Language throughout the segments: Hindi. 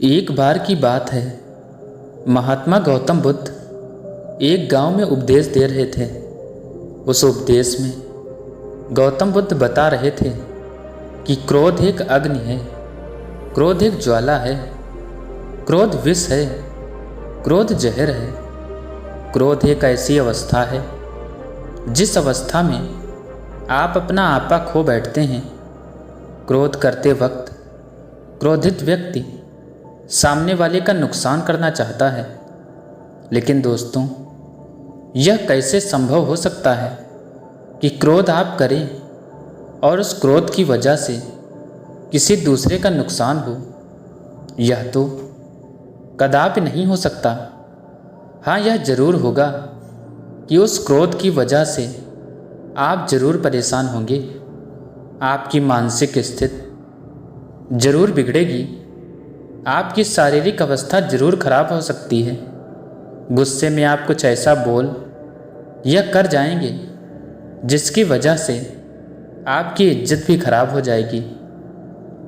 एक बार की बात है। महात्मा गौतम बुद्ध एक गांव में उपदेश दे रहे थे। उस उपदेश में गौतम बुद्ध बता रहे थे कि क्रोध एक अग्नि है, क्रोध एक ज्वाला है, क्रोध विष है, क्रोध जहर है। क्रोध एक ऐसी अवस्था है जिस अवस्था में आप अपना आपा खो बैठते हैं। क्रोध करते वक्त क्रोधित व्यक्ति सामने वाले का नुकसान करना चाहता है, लेकिन दोस्तों, यह कैसे संभव हो सकता है कि क्रोध आप करें और उस क्रोध की वजह से किसी दूसरे का नुकसान हो? यह तो कदापि नहीं हो सकता। हाँ, यह जरूर होगा कि उस क्रोध की वजह से आप जरूर परेशान होंगे, आपकी मानसिक स्थिति जरूर बिगड़ेगी, आपकी शारीरिक अवस्था जरूर खराब हो सकती है। गुस्से में आप कुछ ऐसा बोल या कर जाएंगे जिसकी वजह से आपकी इज्जत भी खराब हो जाएगी।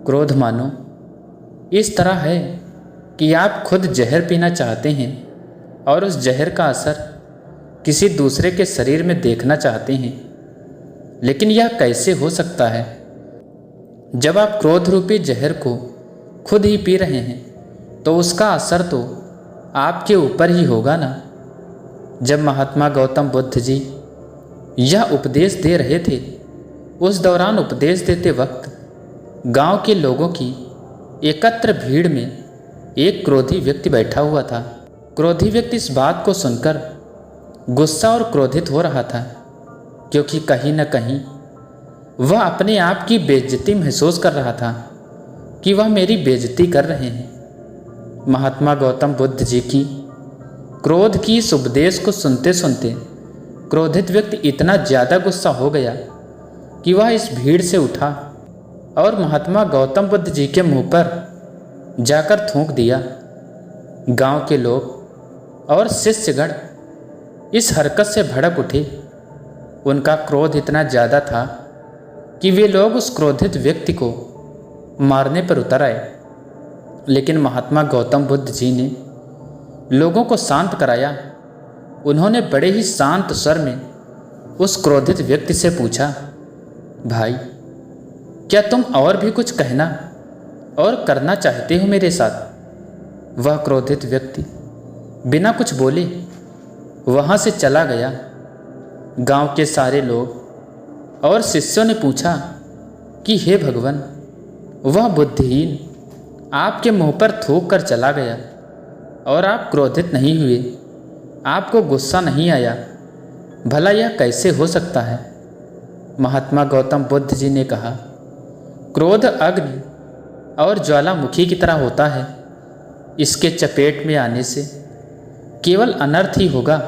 क्रोध मानो इस तरह है कि आप खुद जहर पीना चाहते हैं और उस जहर का असर किसी दूसरे के शरीर में देखना चाहते हैं, लेकिन यह कैसे हो सकता है? जब आप क्रोध रूपी जहर को खुद ही पी रहे हैं तो उसका असर तो आपके ऊपर ही होगा ना। जब महात्मा गौतम बुद्ध जी यह उपदेश दे रहे थे, उस दौरान उपदेश देते वक्त गांव के लोगों की एकत्र भीड़ में एक क्रोधी व्यक्ति बैठा हुआ था। क्रोधी व्यक्ति इस बात को सुनकर गुस्सा और क्रोधित हो रहा था, क्योंकि कहीं न कहीं वह अपने आप की बेइज्जती महसूस कर रहा था कि वह मेरी बेइज्जती कर रहे हैं। महात्मा गौतम बुद्ध जी की क्रोध की इस उपदेश को सुनते सुनते क्रोधित व्यक्ति इतना ज़्यादा गुस्सा हो गया कि वह इस भीड़ से उठा और महात्मा गौतम बुद्ध जी के मुंह पर जाकर थूक दिया। गांव के लोग और शिष्यगण इस हरकत से भड़क उठे। उनका क्रोध इतना ज़्यादा था कि वे लोग उस क्रोधित व्यक्ति को मारने पर उतर आए, लेकिन महात्मा गौतम बुद्ध जी ने लोगों को शांत कराया। उन्होंने बड़े ही शांत स्वर में उस क्रोधित व्यक्ति से पूछा, भाई, क्या तुम और भी कुछ कहना और करना चाहते हो मेरे साथ? वह क्रोधित व्यक्ति बिना कुछ बोले वहाँ से चला गया। गांव के सारे लोग और शिष्यों ने पूछा कि हे भगवान, वह बुद्धिहीन आपके मुंह पर थूक कर चला गया और आप क्रोधित नहीं हुए, आपको गुस्सा नहीं आया। भला यह कैसे हो सकता है? महात्मा गौतम बुद्ध जी ने कहा, क्रोध अग्नि और ज्वालामुखी की तरह होता है। इसके चपेट में आने से केवल अनर्थ ही होगा।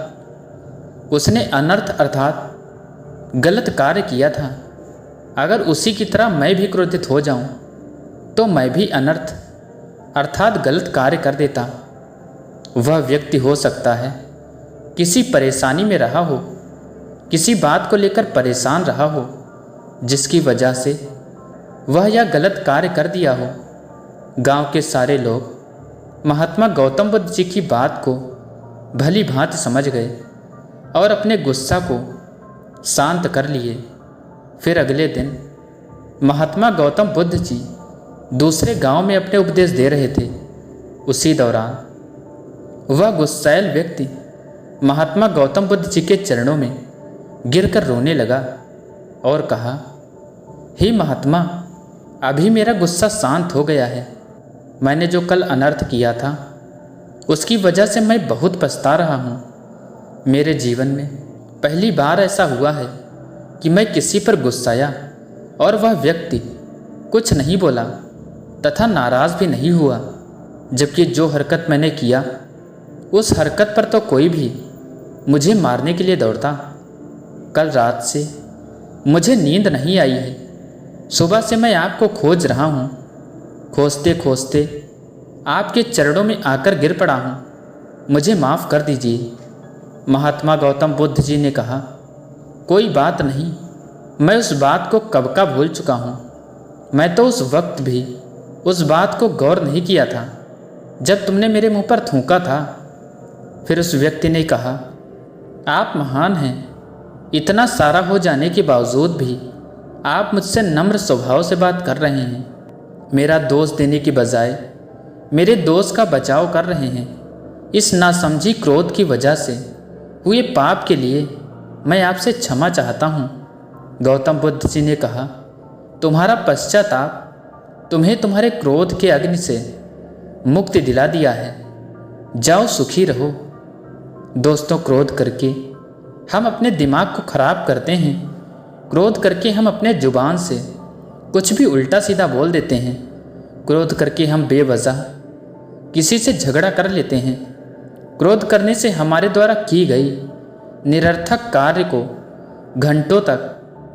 उसने अनर्थ अर्थात गलत कार्य किया था। अगर उसी की तरह मैं भी क्रोधित हो जाऊं तो मैं भी अनर्थ अर्थात गलत कार्य कर देता। वह व्यक्ति हो सकता है किसी परेशानी में रहा हो, किसी बात को लेकर परेशान रहा हो, जिसकी वजह से वह यह गलत कार्य कर दिया हो। गांव के सारे लोग महात्मा गौतम बुद्ध जी की बात को भली भांति समझ गए और अपने गुस्सा को शांत कर लिए। फिर अगले दिन महात्मा गौतम बुद्ध जी दूसरे गांव में अपने उपदेश दे रहे थे। उसी दौरान वह गुस्सैल व्यक्ति महात्मा गौतम बुद्ध जी के चरणों में गिरकर रोने लगा और कहा, हे महात्मा, अभी मेरा गुस्सा शांत हो गया है। मैंने जो कल अनर्थ किया था उसकी वजह से मैं बहुत पछता रहा हूँ। मेरे जीवन में पहली बार ऐसा हुआ है कि मैं किसी पर गुस्साया और वह व्यक्ति कुछ नहीं बोला तथा नाराज़ भी नहीं हुआ, जबकि जो हरकत मैंने किया उस हरकत पर तो कोई भी मुझे मारने के लिए दौड़ता। कल रात से मुझे नींद नहीं आई है। सुबह से मैं आपको खोज रहा हूँ। खोजते खोजते आपके चरणों में आकर गिर पड़ा हूँ। मुझे माफ़ कर दीजिए। महात्मा गौतम बुद्ध जी ने कहा, कोई बात नहीं, मैं उस बात को कब का भूल चुका हूँ। मैं तो उस वक्त भी उस बात को गौर नहीं किया था जब तुमने मेरे मुंह पर थूका था। फिर उस व्यक्ति ने कहा, आप महान हैं। इतना सारा हो जाने के बावजूद भी आप मुझसे नम्र स्वभाव से बात कर रहे हैं। मेरा दोष देने की बजाय मेरे दोस्त का बचाव कर रहे हैं। इस नासमझी क्रोध की वजह से हुए पाप के लिए मैं आपसे क्षमा चाहता हूँ। गौतम बुद्ध जी ने कहा, तुम्हारा पश्चाताप तुम्हें तुम्हारे क्रोध के अग्नि से मुक्ति दिला दिया है। जाओ सुखी रहो। दोस्तों, क्रोध करके हम अपने दिमाग को खराब करते हैं। क्रोध करके हम अपने जुबान से कुछ भी उल्टा सीधा बोल देते हैं। क्रोध करके हम बेवजह किसी से झगड़ा कर लेते हैं। क्रोध करने से हमारे द्वारा की गई निरर्थक कार्य को घंटों तक,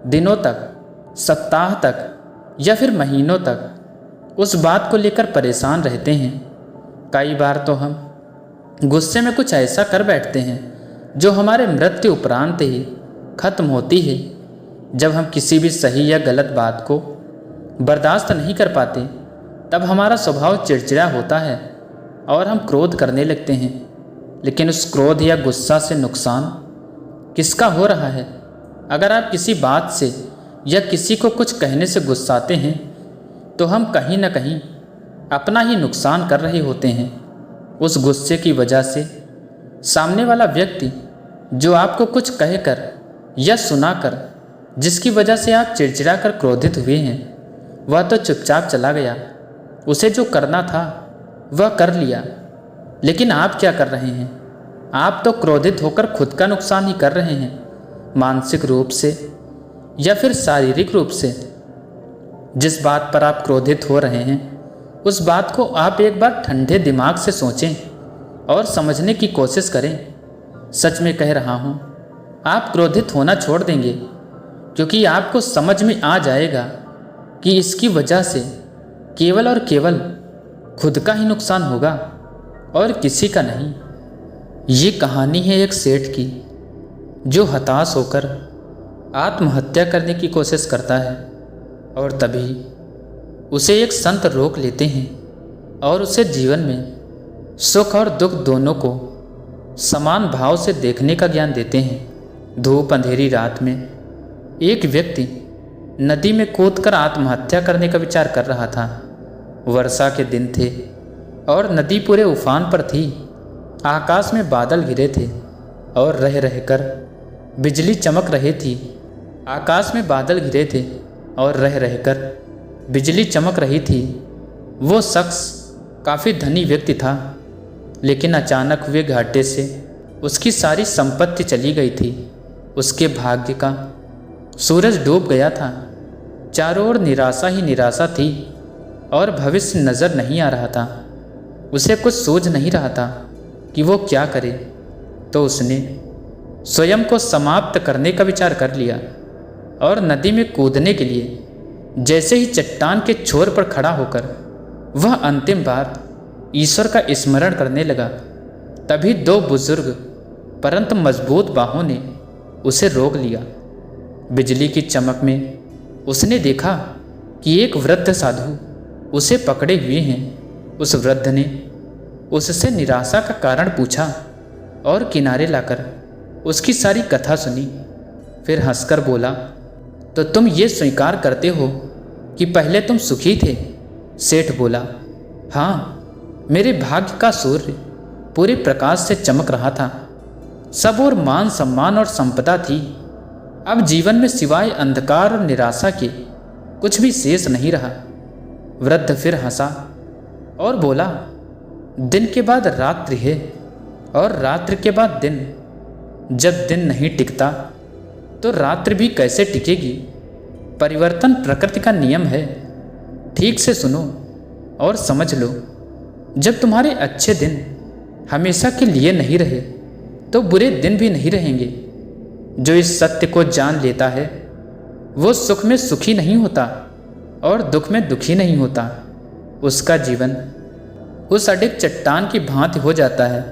दिनों तक, सप्ताह तक या फिर महीनों तक उस बात को लेकर परेशान रहते हैं। कई बार तो हम गुस्से में कुछ ऐसा कर बैठते हैं जो हमारे मृत्यु उपरांत ही खत्म होती है। जब हम किसी भी सही या गलत बात को बर्दाश्त नहीं कर पाते, तब हमारा स्वभाव चिड़चिड़ा होता है और हम क्रोध करने लगते हैं। लेकिन उस क्रोध या गुस्सा से नुकसान किसका हो रहा है? अगर आप किसी बात से या किसी को कुछ कहने से गुस्साते हैं, तो हम कहीं ना कहीं अपना ही नुकसान कर रहे होते हैं। उस गुस्से की वजह से सामने वाला व्यक्ति जो आपको कुछ कहकर या सुनाकर, जिसकी वजह से आप चिड़चिड़ा कर क्रोधित हुए हैं, वह तो चुपचाप चला गया। उसे जो करना था वह कर लिया। लेकिन आप क्या कर रहे हैं? आप तो क्रोधित होकर खुद का नुकसान ही कर रहे हैं, मानसिक रूप से या फिर शारीरिक रूप से। जिस बात पर आप क्रोधित हो रहे हैं, उस बात को आप एक बार ठंडे दिमाग से सोचें और समझने की कोशिश करें। सच में कह रहा हूँ, आप क्रोधित होना छोड़ देंगे, क्योंकि आपको समझ में आ जाएगा कि इसकी वजह से केवल और केवल खुद का ही नुकसान होगा और किसी का नहीं। ये कहानी है एक सेठ की, जो हताश होकर आत्महत्या करने की कोशिश करता है, और तभी उसे एक संत रोक लेते हैं और उसे जीवन में सुख और दुख दोनों को समान भाव से देखने का ज्ञान देते हैं। धूप अंधेरी रात में एक व्यक्ति नदी में कूदकर आत्महत्या करने का विचार कर रहा था। वर्षा के दिन थे और नदी पूरे उफान पर थी। आकाश में बादल घिरे थे और रह रहकर बिजली चमक रही थी। आकाश में बादल घिरे थे और रह रहकर बिजली चमक रही थी। वो शख्स काफ़ी धनी व्यक्ति था, लेकिन अचानक हुए घाटे से उसकी सारी संपत्ति चली गई थी। उसके भाग्य का सूरज डूब गया था। चारों ओर निराशा ही निराशा थी और भविष्य नज़र नहीं आ रहा था। उसे कुछ सूझ नहीं रहा था कि वो क्या करे। तो उसने स्वयं को समाप्त करने का विचार कर लिया और नदी में कूदने के लिए जैसे ही चट्टान के छोर पर खड़ा होकर वह अंतिम बार ईश्वर का स्मरण करने लगा, तभी दो बुजुर्ग परंतु मजबूत बाहों ने उसे रोक लिया। बिजली की चमक में उसने देखा कि एक वृद्ध साधु उसे पकड़े हुए हैं। उस वृद्ध ने उससे निराशा का कारण पूछा और किनारे लाकर उसकी सारी कथा सुनी। फिर हंसकर बोला, तो तुम ये स्वीकार करते हो कि पहले तुम सुखी थे? सेठ बोला, हाँ, मेरे भाग्य का सूर्य पूरे प्रकाश से चमक रहा था। सब और मान सम्मान और संपदा थी। अब जीवन में सिवाय अंधकार और निराशा के कुछ भी शेष नहीं रहा। वृद्ध फिर हंसा और बोला, दिन के बाद रात्रि है और रात्रि के बाद दिन। जब दिन नहीं टिकता तो रात्रि भी कैसे टिकेगी? परिवर्तन प्रकृति का नियम है। ठीक से सुनो और समझ लो। जब तुम्हारे अच्छे दिन हमेशा के लिए नहीं रहे, तो बुरे दिन भी नहीं रहेंगे। जो इस सत्य को जान लेता है, वो सुख में सुखी नहीं होता और दुख में दुखी नहीं होता। उसका जीवन उस अडिग चट्टान की भांति हो जाता है,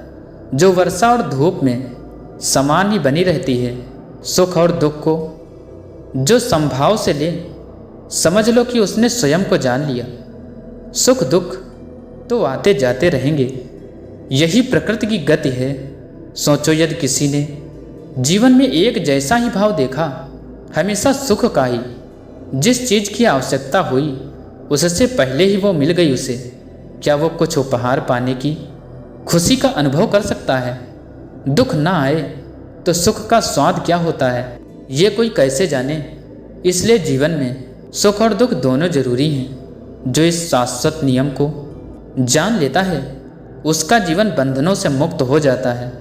जो वर्षा और धूप में समान ही बनी रहती है। सुख और दुख को जो संभाव से ले, समझ लो कि उसने स्वयं को जान लिया। सुख दुख तो आते जाते रहेंगे। यही प्रकृति की गति है। सोचो, यदि किसी ने जीवन में एक जैसा ही भाव देखा, हमेशा सुख का ही, जिस चीज़ की आवश्यकता हुई उससे पहले ही वो मिल गई उसे, क्या वो कुछ उपहार पाने की खुशी का अनुभव कर सकता है? दुख ना आए तो सुख का स्वाद क्या होता है, ये कोई कैसे जाने। इसलिए जीवन में सुख और दुख दोनों जरूरी हैं। जो इस शाश्वत नियम को जान लेता है उसका जीवन बंधनों से मुक्त हो जाता है।